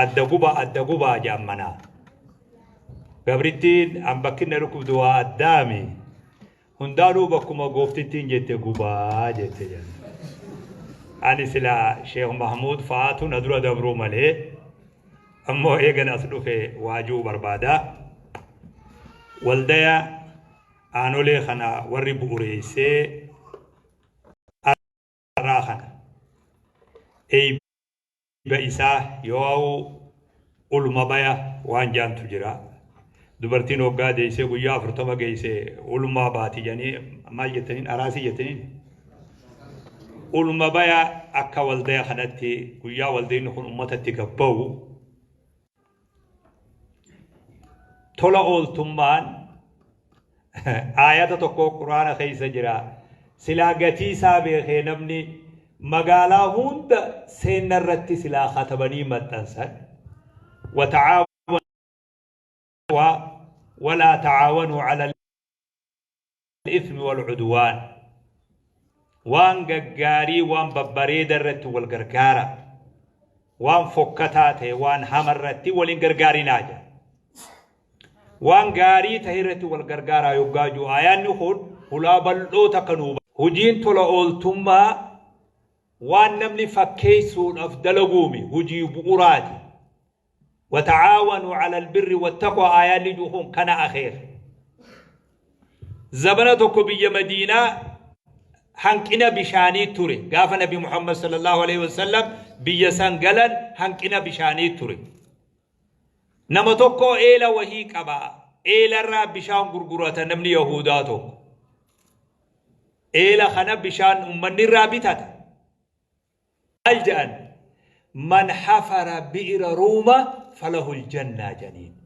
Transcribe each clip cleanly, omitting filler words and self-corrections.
الدقوبة جامنا قبرتين أم بكنا ركوب دواء الدامي هندارو بكما قفتين جت قبا جت جن أنا سلا شيخ محمود فاتو ندرو دبرو ملء أما إيجن أصله في واجو بربادا والديا أنا لي خنا ورب أوريسي راخنا أي بإسا يواو ulmabaya waan jaantu jira dubartiin hoggaa deessee guyyaa 40 geessee ulmaa baati janii maal jettaniin araasii jettaniin ulmabaya akka waldee kanatti guyyaa waldeen kun ummatatti gabbaa'u tola ooltummaan aayata tokko quraana keessa jira silaa gatii isaa beekee namni magaalaa hunda seenarratti silaa katabanii maxxansan وتعاونوا ولا تعاونوا على الإثم والعدوان وان قاري وان ببري درت والقرقارة وان فكتاته وان همرت والقرقاري ناجا وان قاري تهرت والقرقارة يقاجوا آيان نخون ولا بلو تقنوب هجين طلعوا ثم وان نملي فكيسون أفضل قومي هجي بقراتي وتعاونوا على البر والتقوى آيات لجوهم كان أخير زبنتك بي مدينة هنكنا بشاني توري قاف نبي محمد صلى الله عليه وسلم بيسان قلن هنكنا بشاني توري نمتوكو إيلا وهي كبا إيلا الراب بشان قرقرة نمني يهوداتو إيلا خنا بشان أمني الرابطة الجان من حفر بئر روما فله الجنة جنين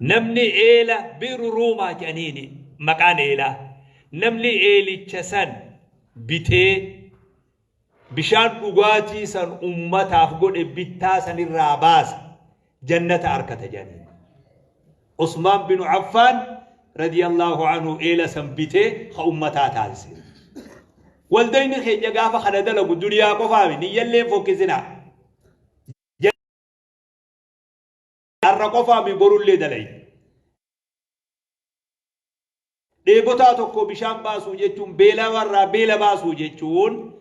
نمني إيلا بئر روما جنين مكان إيلا نمني إيلي تشسن بيتي بشان بغاتي سن أمتا فقود بيتا سن الراباس جنة أركة جنين عثمان بن عفان رضي الله عنه إيلا سن بيتي خأمتا تالسين والدين خي جافا خندلا الدنيا قفامي نيلين فوكزنا جار قفامي برولي دلي ديبوتا توكو بشام باسو جيتون بيلا ورا بيلا باسو جيتون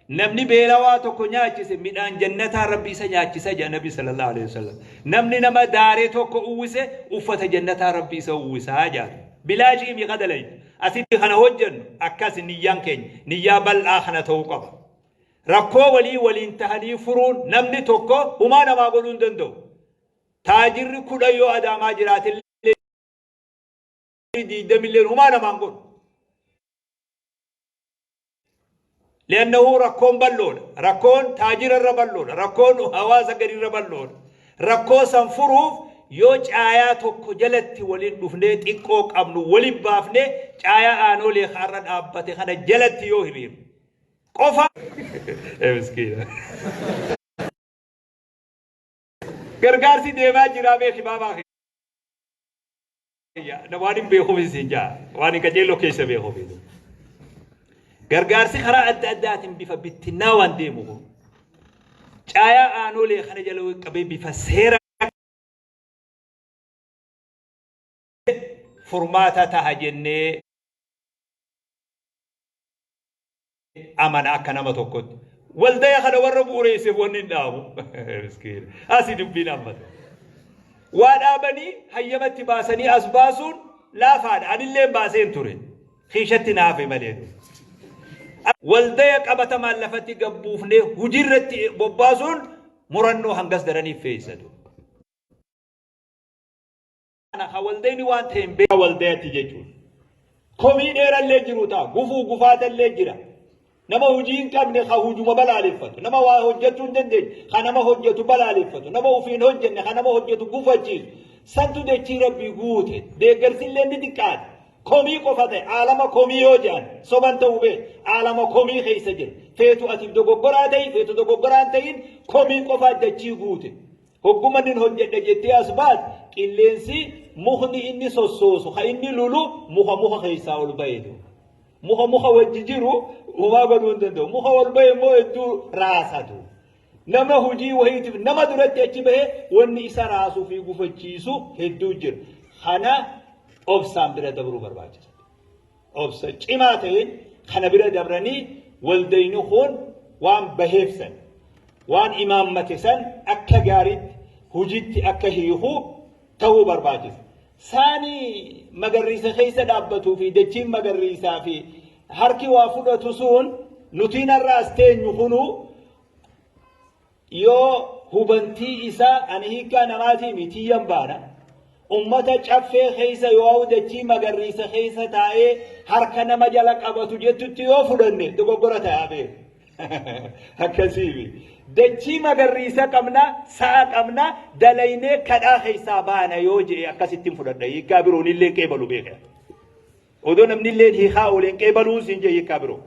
نمني بيلا واتوكو نياچيس ميدان جنة ربي سنياچيس جا نبي صلى الله عليه وسلم نمني نما داري توكو اويسه افت جنة ربي سو اويسا جا بلا شيء مي قدلي أسيد خنا هجن أكاس نيان كين نيا بل آخنا توقف ركو ولي انتهني فرون نمني توقو وما نما قولون دندو تاجر كودا يو أدا ما جرات اللي دي دميلين وما نما نقول لأنه ركون بلون ركون تاجر الربلون ركون هواز قرير الربلون ركو سنفروف يوج آياتو كجلت ولين دفنيت إكوك أمنو ولين بافني آيا آنو لي خارن أبتي خانا جلت يوهرين قفا مسكينة غرغارسي ديما جرامي خبابا نواني بيخو في سنجا واني كجيلو كيسا بيخو في غرغارسي خرا أدات بفا بتناوان ديمو آيا آنو لي خانا جلو قبي بفا سيرا فرماتا تهجني أمانا كنما توكد والدايا خنا ورب وريسي ونين دابو مسكين أسي دبين أمد وانا بني هيمت باسني أسباسون لا فاد عن اللي باسين تورين خيشت نافي ملين والدايا قبتا مالفتي قبوفني هجرتي بباسون مرنو هنگس دراني فيسدو أنا خالديني وانتهم بي والديتي جيجون كومين إيرا اللي جروتا غفات اللي جرا نما هجين كابني خهوجو مبلا لفتو نما هجتون دندج خانما هجتو بلا لفتو نما وفين هجن خانما هجتو غفاجيل سنتو دي تيرا بيغوتي دي غرسين لندي ديكات كومي قفاتي عالما كومي يوجان سوبان توبي عالما كومي خيسجل فيتو أتيب دوغو براتين فيتو دوغو براتين كومي قفات دي غوتي حكومتين هجت دجتي أسبات إلينسي مخني إني سوسوسو خايني لولو مخا خيسا والبيدو مخا وججيرو وما قدون دندو مخا والبيد مو يدو راساتو نما هجي وهيت نما درت يجبه وني سراسو في غفتشيسو هدوجر خنا أبسام بلا دبرو برباجر أبس جماعتين خنا بلا دبرني والدينو خون وان بهيفسن وان إمام متسن أكا جارد هجيت أكا هيهو تو برباجر ثاني مجريسة خيسة دابتو في دجين مجريسة في حركي وافقة تسون نتين الراستين يخونو يو هبنتي إسا أنهي كان ماتي ميتي ينبانا أمتا چفه خيسة يواو دجين مجريسة خيسة تاي حركنا مجالك أبتو جتو تيو فلنه دقو قرأت أبي هكذيبي دجي مغريسا قمنا سا قمنا دلينه كدا حسابانا يوجي اكاسيتين فدده يكابرون اللي قبلوا بيك ودو نمن اللي هي خاولين قبلوا سنجي يكابروا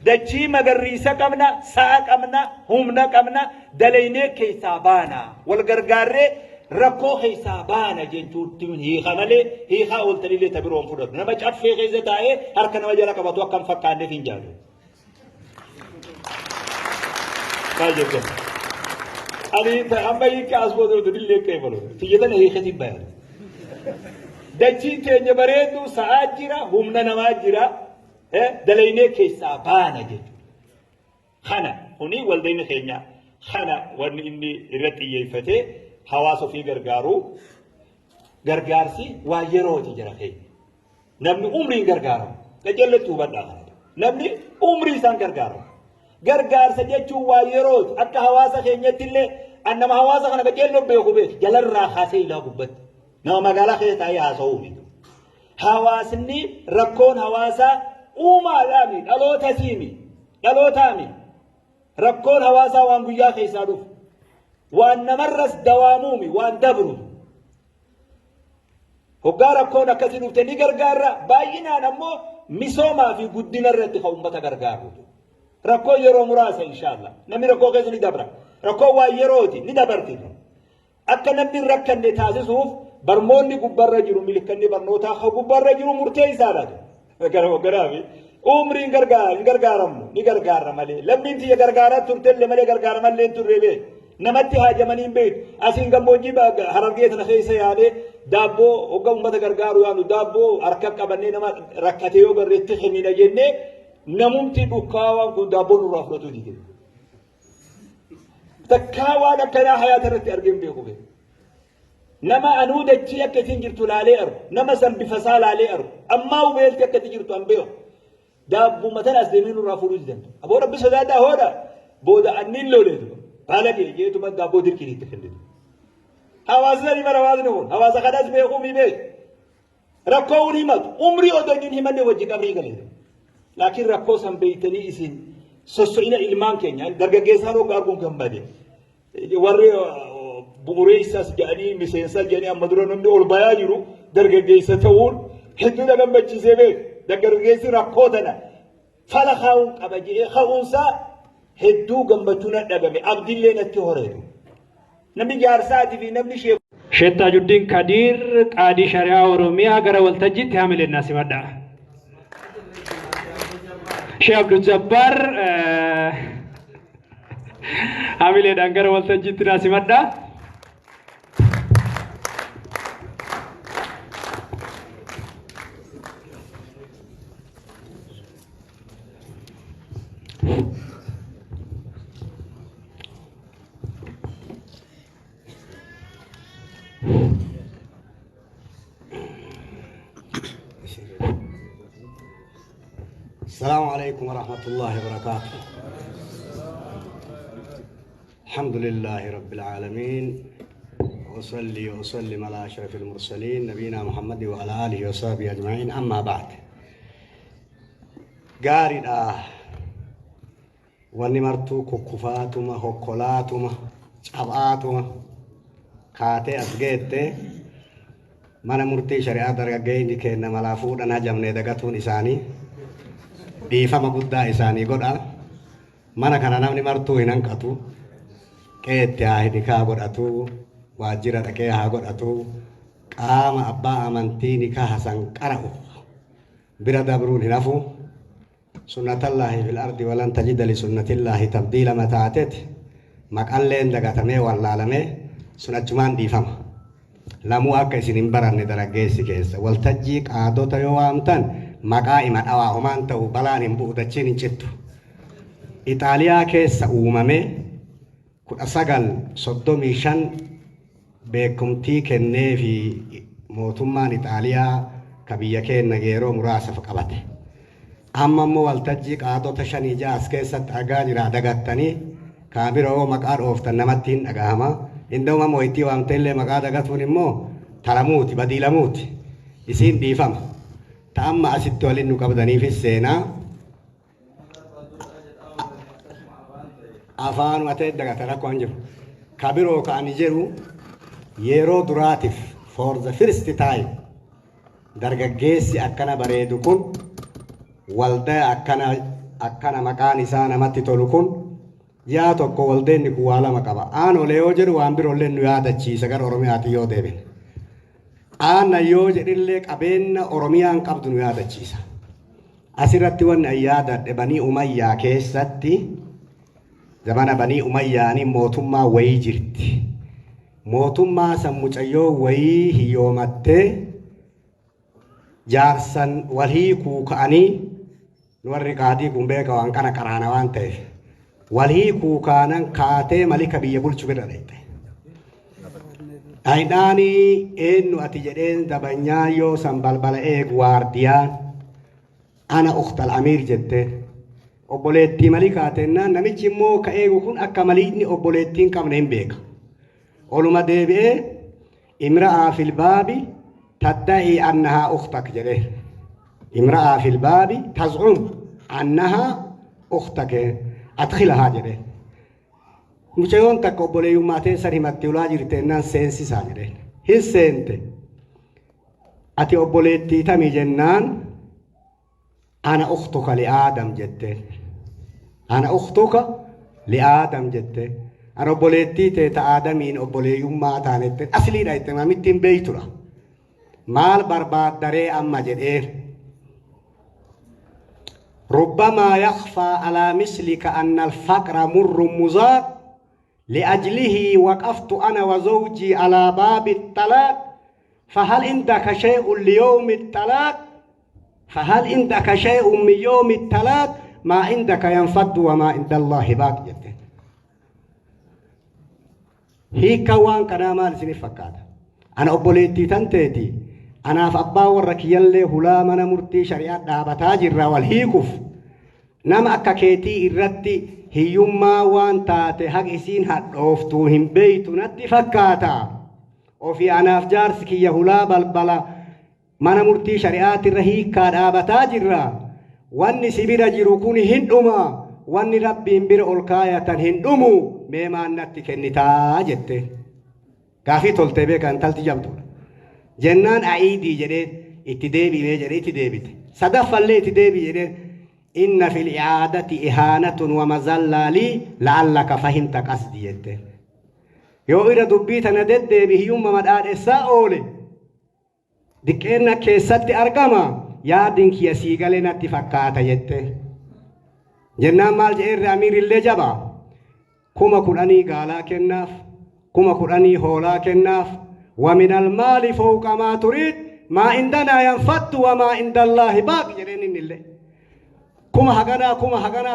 دجي مغريسا قمنا سا قمنا همنا قمنا دلينه كيسابانا والغرغاره ركو حسابانا جنتو تمن هي خمله هي خاول تلي تبرون فدده نما چفه خيزه تاي هركن وجلا قبطو كم فكانه فينجالو كاجك أني أمبي كاسبو دو دليل كيفلو تيجي هي خديم بيان دجي تنجبريدو ساعجرا همنا نماجرا دلينه كيسابانا جد خنا هني والدين خينيا خنا ون إني رتي يفتى حواسو في غرغارسي وايرو تجرا خي نبني عمري غرغارو كجلتو بدا نبني عمري سان غرغارو غرغار سجچو وايروت اك حواسا خينيتله انما حواسا كن بجلو بيخوبه جلر راخاسي لا غبت نو مغالا خيتا يا سومي حواسني ركون حواسا اوما لامي دلو تسيمي دلو تامي ركون حواسا وان غيا خيسادو وان نمرس دوامومي وان دبرو هوغارا كون كسينو تني غرغار باينا نمو ميسوما في غدنا رت خومبتا غرغارو ركو يرو مراسة إن شاء الله نمي ركو كيسو ندبرا ركو وايروتي ندبرتي أكا نمي ركن نتاسسوف برموني قبار رجلو ملكني برنوتا خو قبار رجلو مرتي سالة فكرهو قرابي عمري نغرغارم مالي لم انتي يغرغارات ترتل مالي غرغار مالي تربي نمتي هاجمانين بيت أسين غموجي باق حرقية نخيسة يعني دابو وقوم بدا غرغارو يعني دابو أركب قبني نما ركتيو بريتخني نجنة نمومتي بكاوا كن دابون رافلتو دي تكاوا لكنا حياة رتي أرجم بيخوبه نما أنود الجيا كتير جرتو لالير نما سن بفصال لالير أما وبيل كتير جرتو أمبيو دابو مثلا أسدمين رافلو دي أبو ربي سدادا هودا بودا أنين لولدو بالكي جيتو من دابو دير كريت تخلدو هوازنا لما روازنا هون هوازا خداز بيخوبي بي ركوني مات عمري أدنين همني وجه قبري قليل لكن ركوسا بيتني إسين سوسينا إلمان كينيا درجة وقاربون كم بدي وري بوريساس جاني مسينسال جاني أمدرون من أول بياجرو درجة جيسة تقول حدنا كم بتشيزه درجة جيسة ركوتنا فلا خاون أبجي خاونسا هدو كم بتونا نبمي عبد الله نتهره نبي جارساتي في نبي شيء شيخ تاج الدين كدير قاضي شريعة ورومية غير والتجي تعمل الناس مدة شيخ عبد الجبار عامل دانغر والتجي الناس مدة السلام عليكم ورحمة الله وبركاته. الحمد لله رب العالمين وأصلي وأسلم على أشرف المرسلين نبينا محمد وعلى آله وصحبه أجمعين أما بعد قارد ونمرتو كوكوفاتما هوكولاتما شاباتما كاتي أسجيت من مرتي شريعة درجين كأن ملافود أنا جمني دقتون إساني dhiifama guddaa isaanii godha mana kana namni martuu hin hanqatu qeetti haa nikaa godhatu waajjira dhaqee haa godhatu qaama abbaa amantii nikaa san qara'u bira dabruun hin hafu sunnatallaahi fil ardi walan tajida li sunnatillaahi tabdiila mataateti maqalleen dagatamee wallaalamee sun achumaan dhiifama. Lamuu akka isin hin baranne daraggeessi keessa waltajjii qaadota yoo waamtan maqaa ima dhawaa homaan ta'u balaan hin bu'u dachiin hin cittu. Itaaliyaa keessa uumame 1935 beekumtii kennee fi mootummaan Itaaliyaa ka biyya keenya yeroo muraasaaf qabate. Amma immoo waltajjii qaadota 5-6 keessatti argaa jira dagattanii kaabiroo maqaa dhooftan namatti hin dhagahama. Indoma mo'itii waamteellee maqaa dagatuun immoo talamuuti badiilamuuti isiin dhiifama. Ta'amma asitti waliin nu qabdaniifis seenaa afaan watee dagata rakkoon jiru. Kabiroo ka'anii jiru yeroo duraatiif for the first time dargaggeessi akkana bareedu kun waldaa akkana maqaan isaa namatti tolu kun yaa tokko waldeenni kun waa lama qaba. Aanolee yoo jedhu waan biroollee nu yaadachiisa gara Oromiyaatti yoo deebine. Aanna yoo jedhillee qabeenya Oromiyaan qabdu nu yaadachiisa. Asirratti wanni an yaadadhe Banii Umayyaa keessatti zamana Banii Umayyaanii mootummaa wayii jirti. Mootummaa san mucayyoo wayii hiyyoomattee jaarsan walii kuuka'anii warri qaadii kun beeka waan kana qaraana waan ta'eef walii kuukaanan kaatee malika biyya bulchu bira dheete. Dhaydhaanii eenyu ati jedheen dabanyaa yoo san balbala eegu waardiyaan ana ukhtal amiir jettee obboleettii malii kaatennaan namichi immoo ka eegu kun akka maliinni obboleettiin qabne hin beeka. Oluma deebi'ee imra'aa fil baabi tadda'i annahaa ukhtak jedhee imra'aa fil baabi taz'um annahaa ukhtak adkhilahaa jedhee mucayyoon takka obboleeyyummaa teessan himatti ulaa jirteennaan seensisaa jedheen hin seente ati obboleettii tamii jennaan ana ukhtuka li aadam jetteen ana ukhtuka li aadam jetteen ana obboleettii teeta aadamiin obboleeyyummaa taanette asliidha itti mamittiin beeytudha maal barbaaddaree amma jedheen ربما يخفى على مثلك أن الفقر مر مذاق لأجله وقفت أنا وزوجي على باب الطلاق فهل عندك شيء ليوم الطلاق فهل عندك شيء من يوم الطلاق ما عندك ينفد وما عند الله باق هي كوان كنا مال سني فكاد أنا أبوليتي تنتيتي أنا فأبا وركيان لي هلا من مرتي شريعة دابتا جرى والهيكف نام أكاكيتي إردتي هيوما وان تاتي حق إسين حق أوفتوهم بيتو نتي فكاتا وفي أنا أفجارسكي يهلا بالبلا من مرتي شريعة الرهيكا دابتا جرى واني سبير جروكوني هندوما واني ربي بير ألقاية هندومو ميما نتي كنتا جتة كافي تلتي بيكا انتالتي جابتو جنان عيدي جديد اتدابي بيجري اتدابي صدف اللي اتدابي جديد إن في الإعادة إهانة ومزلة لي لعلك فهمت قصدي جديد يو إذا دبيت أنا دد به يوم مدار إساءولي دكينا كيسات أرقما يا دينك يا سيغالينا تفكاتا جديد جنان مال جئر أمير اللي جبا كما قراني قالا كناف كما قراني هولا كناف ومن المال فوق ما تريد ما عندنا ينفد وما عند الله باق جرين الله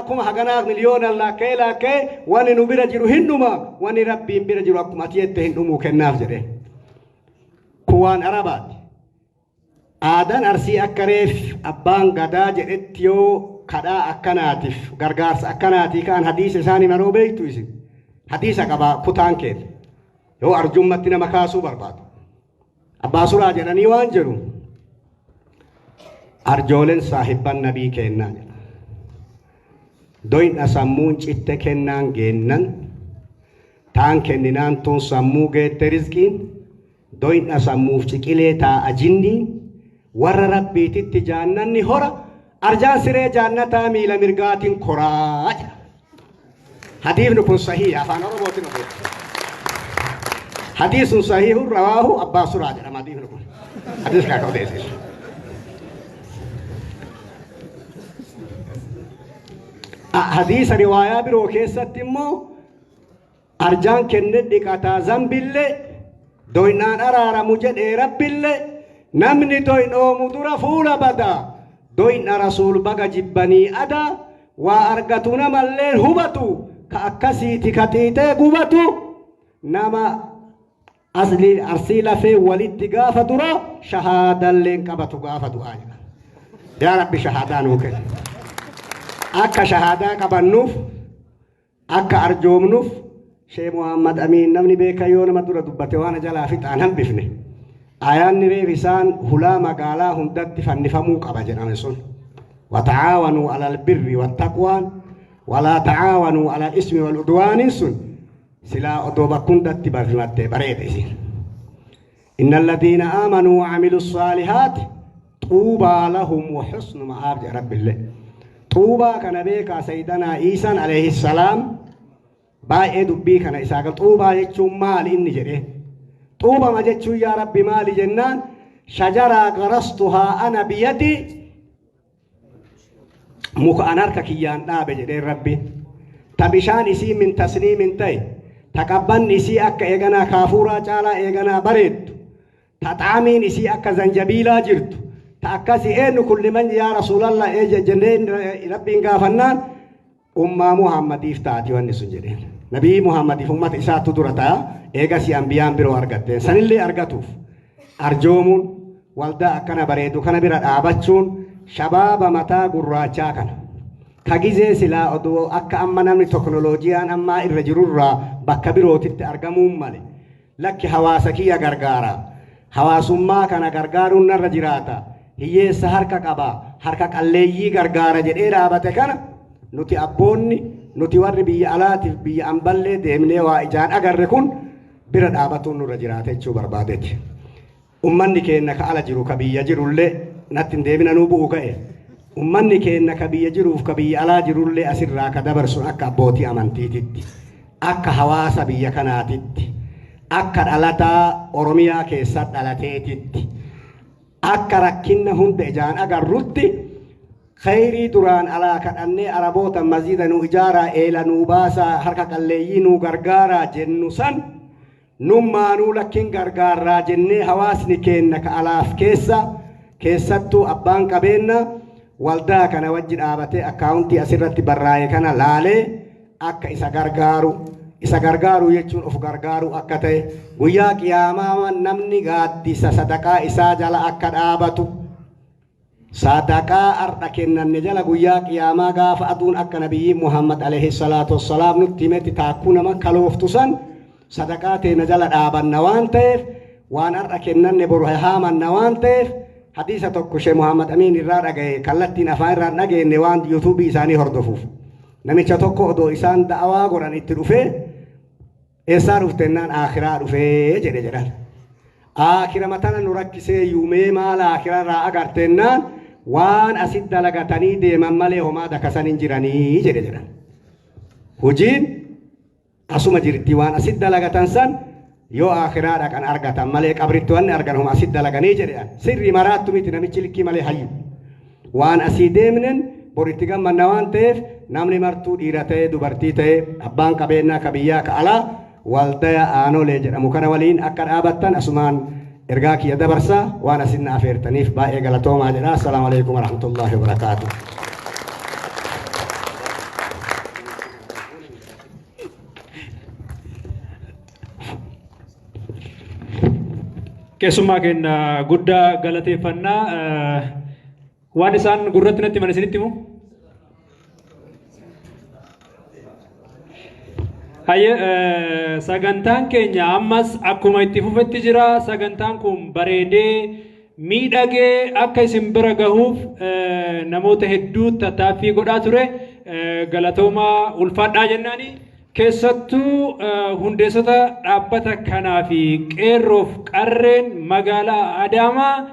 كما هغنا مليون الله كيلا كي واني نبير جرو هندوما واني ربي نبير جرو أكماتيت هندومو كناف جرين كوان عربات آدان أرسي أكريف أبان غدا جريتيو كدا أكناتيف غرغارس أكناتي كان حديث ساني مرو بيتو يسين حديث أكبا كتان كيل yoo arjummaatti nama kaasuu barbaadu abbaa suraa jedhanii waan jedhu arjooleen saahibban nabii kennaa jedha doyna sammuun citte kennaan geennan taan kenninaan tun sammuu geette rizqiin doyna sammuuf ciqilee taa'a jinniin warra rabbiititti jaannanni hora arjaan siree jaannataa miila mirgaatiin koraa jedha hadiifni kun sahii afaan oromootiin odeeffama حديث صحيح رواه عباس راجع ما دي نقول حديث كذا كذا حديث رواية بروكيسة تمو arjaan kenne dhiqataa zambillee doynaan araaramu jedhee rabbillee namni doynoomu dura fuula badaa doyna rasuul baga jibbanii adaa waa argatu namalleen hubatu ka akkasiiti ka xiixee gubatu nama asli arsii lafee walitti gaafa dura shahaadalleen qabatu gaafa du'aa jedha yaa rabbi shahaadaa nuu kenni akka shahaadaa qabannuuf akka arjoomnuuf Sheikh Muhammad Amin namni beeka yoo nama dura dubbate waan jalaa fixaan hambifne ayaanni reef isaan hulaa magaalaa hundatti fannifamuu qaba jedhame sun وتعاونوا على البر والتقوى ولا تعاونوا على الإثم والعدوان سن سلا أدوبا كنت تبرمت بريد إن الذين آمنوا وعملوا الصالحات طوبى لهم وحسن مآب رب الله طوبى كان بيك سيدنا عيسى عليه السلام باي دبي كان إساق طوبى يجو مال إني جري طوبى ما جتشو يا رب مال جنان شجرة غرستها أنا بيدي muka anarka kiyyaan dhaabe jedhee rabbi tabishaan isii min tasniimin ta'e taqabban isii akka eeganaa kaafuuraa caalaa eeganaa bareeddu taxaamiin isii akka zanjabiilaa jirtu ta akkasi eenyu kulliman yaa rasuulallah jennee rabbiin gaafannaan ummaa muhammadiif taati wanni sun jedheen nabii muhammadiif ummata isaattu dura ta'a eegasi ambiyaan biroo argatteen sanillee argatuuf arjoomuun waldaa akkana bareedu kana bira dhaabachuun shabaaba mataa gurraachaa kana kagizee silaa odoo akka amma namni teknooloojiyaan ammaa irra jirurraa bakka birootitti argamuun male lakki hawaasa kiyya gargaara hawaasummaa kana gargaaruun narra jiraata hiyyeessa harka qaba harka qalleeyyii gargaara jedhee dhaabate kana nuti abboonni nuti warri biyya alaatiif biyya amballee deemnee waa ijaan agarre kun bira dhaabatuun nurra jiraata jechuu barbaadeeti ummanni keenya ka ala jiru ka biyya jirullee nattin deebina nuu bu'u ka'e ummanni keenya ka biyya jiruuf ka biyya alaa jirullee asirraa ka dabarsu akka abbootii amantiititti akka hawaasa biyya kanaatitti akka dhalataa oromiyaa keessa dhalateetitti akka rakkinna hunda ijaan agarrutti khayrii duraan alaa kadhannee araboota maziida nu ijaaraa eela nuu baasaa harka qalleeyyii nuu gargaaraa jennu san nummaanuu lakkin gargaarraa jennee hawaasni keenya ka alaaf keessattuu abbaan qabeenya waldaa kana wajji dhaabatee akkaawuntii asirratti barraa'e kana laalee akka isa gargaaru jechuun of gargaaru akka ta'e guyyaa qiyaamaa namni gaaddisa sadaqaa isaa jala akka dhaabatu sadaqaa arda kennanne jala guyyaa qiyaamaa gaafa aduun akka nabiyyi Muhammad alayhi salaatu wassalaam nutti himetti taakkuu nama kalooftu san sadaqaa teena jala dhaabanna waan ta'eef waan arda kennanne boru haamanna waan ta'eef hadiisa tokko Sheikh Muhammad Amin irraa dhagaye kallattiin afaan irraa dhageenne waan yuutuubii isaanii hordofuuf namicha tokko odoo isaan da'awaa godhan itti dhufee eessaa dhuftennaan akhiraa dhufee jedhan akhira matana nu rakkisee yuumee maal akhiraa irraa agartennaan waan asit dalagatanii deeman malee homaa dakasan hin jiranii jedhan hojiin asuma jirti waan asit dalagatan san yoo akhiraa dhaqan argatan malee qabritti wanni argan homa asit dalaganii jedhan sirri maraattu miti namichi likkii malee hayyu waan asii deemnen boritti gammanna waan ta'eef namni martuu dhiira ta'e dubartii ta'e abbaan qabeenyaa ka biyyaa ka alaa waldaya aanolee jedhamu kana waliin akka dhaabattan asumaan ergaa kiyya dabarsaa waan asinna afeertaniif baay'ee galatoomaa jedha assalaamu alaykum warahmatullaahi wabarakaatuh. Keessummaa keenya guddaa galateeffannaa waan isaan gurratti natti himan isinitti himu. Sagantaan keenya ammas akkuma itti fufetti jira. Sagantaan kun bareedee miidhagee akka isin bira gahuuf namoota hedduu tattaaffii godhaa ture. Galatoomaa ulfaadhaa jennaani. Keessattuu hundeessota dhaabbata kanaa fi qeerroof qarreen magaalaa Adaamaa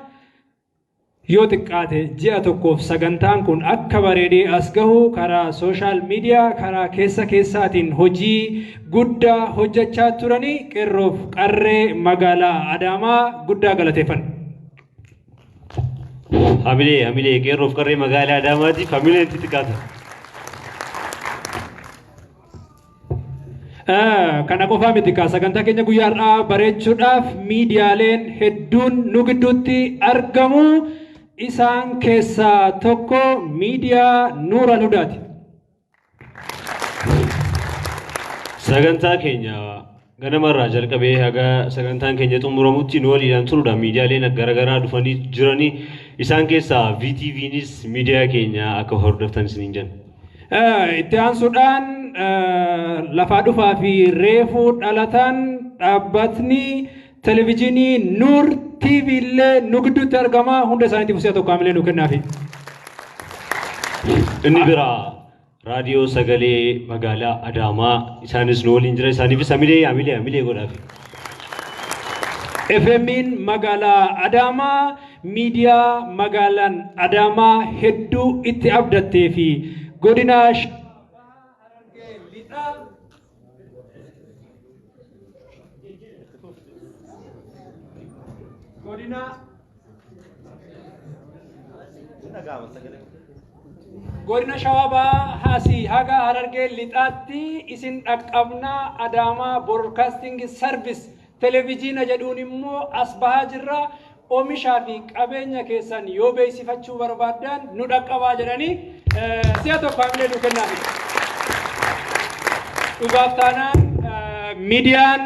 yoo xiqqaate ji'a tokkoof sagantaan kun akka bareedee as gahu karaa sooshaal miidiyaa karaa keessaatiin hojii guddaa hojjechaa turanii qeerroof qarree magaalaa Adaamaa guddaa galateeffanna. Hamilee qeerroof qarree magaalaa Adaamaatiif hamileen xixiqqaata. Kana qofaa miti kaa sagantaa keenya guyyaadhaa bareechuudhaaf miidiyaaleen hedduun nu gidduutti argamu. Isaan keessaa tokko miidiyaa Nuur Al-Hudaati. Sagantaa keenya ganamarraa jalqabee haga sagantaan keenya xumuramutti nu waliidhaan turuudhaan miidiyaaleen garaagaraa dhufanii jiranii isaan keessaa VTVnis miidiyaa keenya akka hordoftan isiniin jenna. Itti aansuudhaan lafaa dhufaa fi reefuu dhalatan dhaabbatni televezyiinii Nuur TV illee nu gidduutti argama. Hunda isaaniitiif usiya tokko hamilee nu kennaafi. Inni biraa raadiyoo sagalee magaalaa Adaamaa isaanis nu waliin jira isaaniifis hamilee godhaafi. FM'n magaalaa Adaamaa miidiyaa magaalaan Adaamaa hedduu itti abdattee fi godina godina Shawabaa Haasii haga Harargee lixaatti isin dhaqqabnaa Adaamaa Broadcasting Service televezyiina jedhuun immoo as bahaa jirra. Oomishaa fi qabeenya keessan yoo beeksifachuu barbaadan nu dhaqqabaa jedhanii si'a tokko hamilee nu kennaafi. Dhugaaf taanaan miidiyaan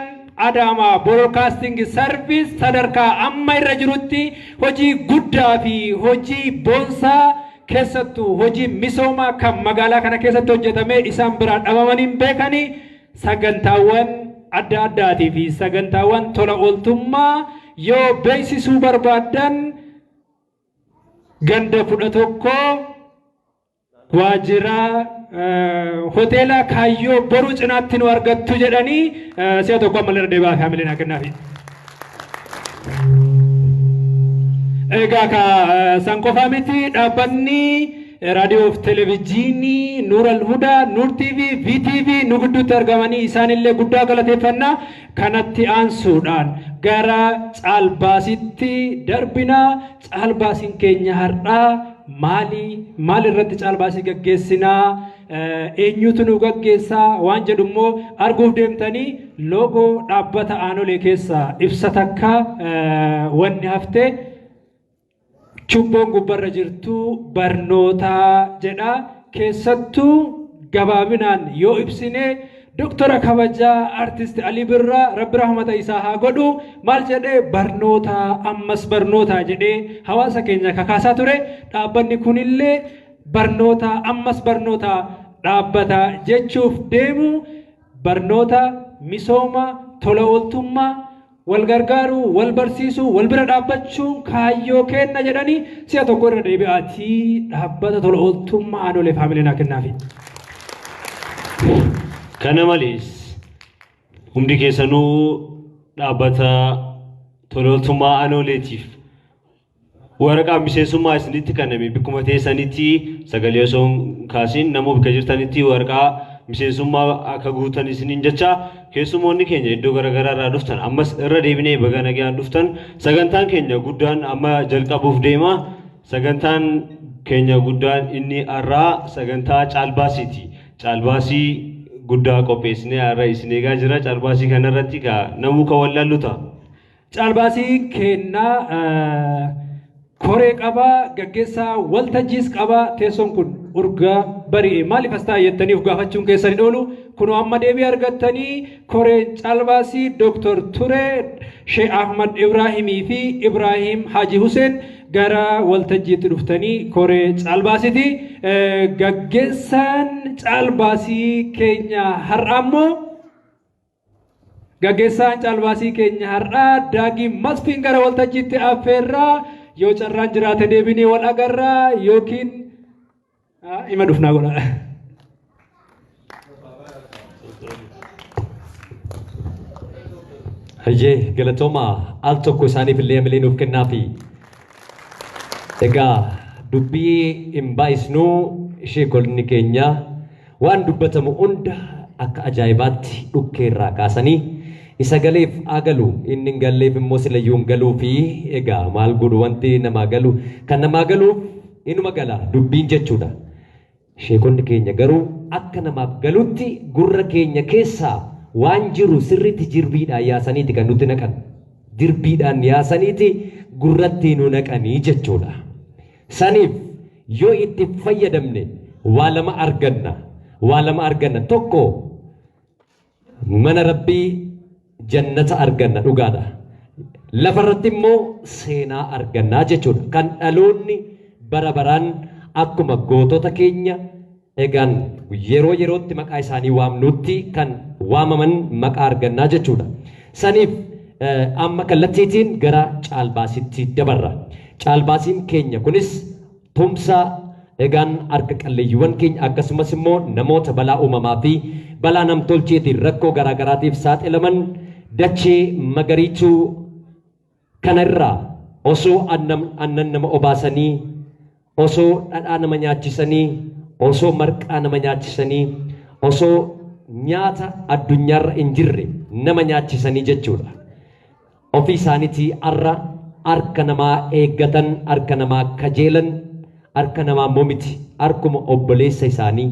Adaamaa Broadcasting Service sadarkaa amma irra jirutti hojii guddaa fi hojii boonsaa keessattuu hojii misoomaa kan magaalaa kana keessatti hojjetame isaan biraan dhabamanii beekanii sagantaawwan adda addaatii fi sagantaawwan tola ooltummaa yoo beeksisuu barbaadan ganda 11 waajjira hoteela Kaayyoo boruu cinaatti nu argattu jedhanii si'a tokko ammallee deebaa fi hamileen kennaafi. Egaa ka san qofaa miti dhaabbanni raadiyoo fi televezyiinii Nuur Al-Hudaa, Nuur TV, VTV nu gidduutti argamanii isaanillee guddaa galateeffannaa. Kanatti aansuudhaan gara caalbaasitti darbina. Caalbaasiin keenya har'aa maal irratti caalbaasii gaggeessinaa? Eenyutu nu gaggeessaa waan jedhu immoo arguuf deemtanii loogoo dhaabbata aanolee keessaa ibsa takka wanni haftee chubboon gubbarra jirtu barnootaa jedha. Keessattuu gabaabinaan yoo ibsine Doktora kabajaa artist Ali Birraa Rabbi rahmata isaa haa godhu maal jedhee barnoota ammas barnoota jedhee hawaasa keenya kakaasaa ture. Dhaabbanni kunillee barnoota ammas barnoota dhaabbata jechuuf deemu barnoota misooma tola ooltummaa wal gargaaruu wal barsiisuu wal bira dhaabbachuun kaayyoo kenna jedhanii si'a tokko irra deebi'aatii dhaabbata tola ooltummaa aanolee faamileen kennaafi. Kana malees hundi keessanuu dhaabbata tola ooltummaa aanoleetiif waraqaa miseensummaa isinitti kenname bikkuma teessanitti sagalee osoo hin kaasin namoo bikka jirtanitti waraqaa miseensummaa akka guutan isiniin jecha keessumoonni keenya iddoo garaagaraa irraa dhuftan ammas irra deebinee baga nagaan dhuftan. Sagantaan keenya guddaan amma jalqabuuf deema. Sagantaan keenya guddaan inni har'aa sagantaa caalbaasiiti. Caalbaasii guddaa qopheessinee har'a isin eegaa jira. Caalbaasii kanarratti namuu kan wallaallu ta'a. Caalbaasii kennaa koree qabaa gaggeessaa waltajjiis qabaa. Teessoon kun urgaa bari'e maaliif as taa'e jettaniif gaafachuun keessan hin oolu. Kunoo amma deebii argattanii koreen caalbaasii Dr. Turee Sheikh Ahmad Ibrahimii fi Ibrahim Haji Hussein gara waltajjiitti dhuftanii koree caalbaasiiti. Gaggeessaan caalbaasii keenya har'aa immoo gaggeessaan caalbaasii keenya har'aa Daagii Masfiin gara waltajjiitti affeerraa. Yoo carraan jiraate deebinee wal agarraa yookiin ima dhufnaa godha. Hayyee galatooma al tokko isaaniif illee hamilee nuuf kennaafi. Egaa dubbii hin baay'isnuu ishee kolni keenya waan dubbatamu hunda akka ajaa'ibaatti dhukkeerraa kaasanii isa galeef agalu inni hin galleef immoo silayyuu hin galuu fi egaa maal godhu wanti namaa galu kan namaa galuuf inuma gala dubbiin jechuudha. Sheekonni keenya garuu akka namaaf galutti gurra keenya keessaa waan jiru sirriitti jirbiidhaan yaasaniiti kan nutti naqan. Jirbiidhaan yaasaniiti gurratti nu naqanii jechuudha. Saniif yoo itti fayyadamne waa lama arganna. Waa lama arganna. Tokko mana Rabbii jannata arganna dhugaadha. Lafarratti immoo seenaa argannaa jechuudha. Kan dhaloonni bara baraan akkuma gootota keenya egaan yeroo yerootti maqaa isaanii waamnutti kan waamaman maqaa argannaa jechuudha. Saniif amma kallattiitiin gara caalbaasitti dabarra. Caalbaasiin keenya kunis tumsa egaan harka qalleeyyiiwwan keenya akkasumas immoo namoota balaa uumamaa fi balaa namtolcheetiin rakkoo garaagaraatiif saaxilaman dachee magariituu kanarraa osoo aannan nama obaasanii, osoo dhadhaa nama nyaachisanii, osoo marqaa nama nyaachisanii, osoo nyaata addunyaarra hin jirre nama nyaachisanii jechuudha. Ofii isaaniitii harka namaa eeggatan, harka namaa kajeelan, harka namaa immoo miti, harkuma obboleessa isaanii,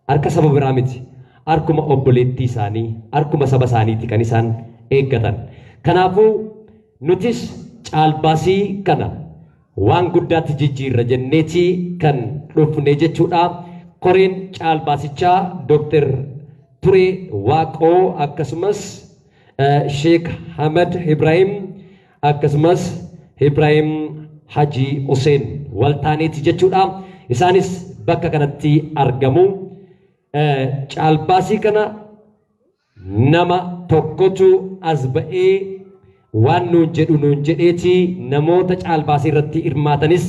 harka saba biraa miti, harkuma obboleettii isaanii, harkuma saba isaaniiti kan isaan eeggatan. Kanaafuu nutis caalbaasii kana waan guddaatti jijjiirra jenneeti kan dhufne jechuudha. Koreen caalbaasichaa Dr. Turee Waaqoo akkasumas Sheek Hamad Ibrahim akkasumas Ibrahim Haji Hussein waltaaneeti jechuudha. Isaanis bakka kanatti argamu. Caalbaasii kana nama tokkotu as ba'ee waan nuun jedheeti namoota caalbaasii irratti hirmaatanis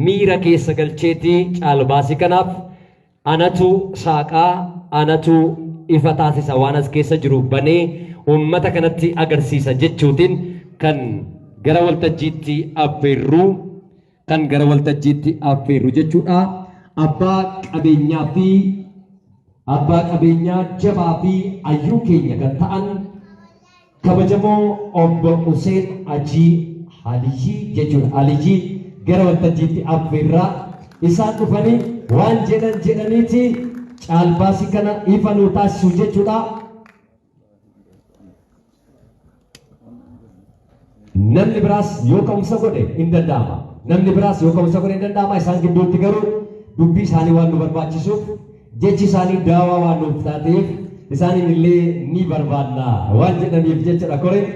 miira keessa galcheeti caalbaasii kanaaf anatu saaqaa anatu ifa taasisa waan as keessa jiru banee uummata kanatti agarsiisa jechuutiin kan gara waltajjiitti affeerru jechuudha. Abbaa qabeenyaa jabaa fi ayyuu keenya kan ta'an kabajamoo obbo Hussein Ajii Aliyii jechuudha. Aliyii gara waltajjiitti affeerraa isaan dhufanii waan jedhaniiti caalbaasii kana ifa nuu taasisu jechuudha. Namni biraas yoo ka'umsa godhe hin danda'ama. Isaan gidduutti garuu dubbii isaanii waan nu barbaachisuuf jechi isaanii daawaa waan nuuf taateef isaaniin illee ni barbaanna waan jedhaniif jechuudha. Koreen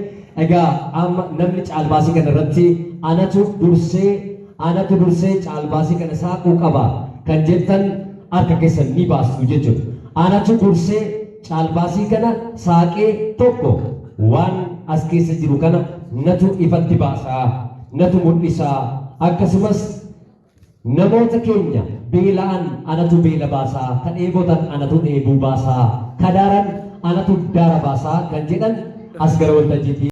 egaa amma namni caalbaasii kana irratti anatu dursee caalbaasii kana saaquu qaba kan jettan harka keessan ni baastu jechuudha. Anatu dursee caalbaasii kana saaqee tokko waan as keessa jiru kana natu ifatti baasaa, natu mul'isaa. Akkasumas namoota keenya beela'an anatu beela baasaa, kan dheebotan anatu dheebuu baasaa, kadaaran anatu daara baasaa kan jedhan as gara waltajjiitti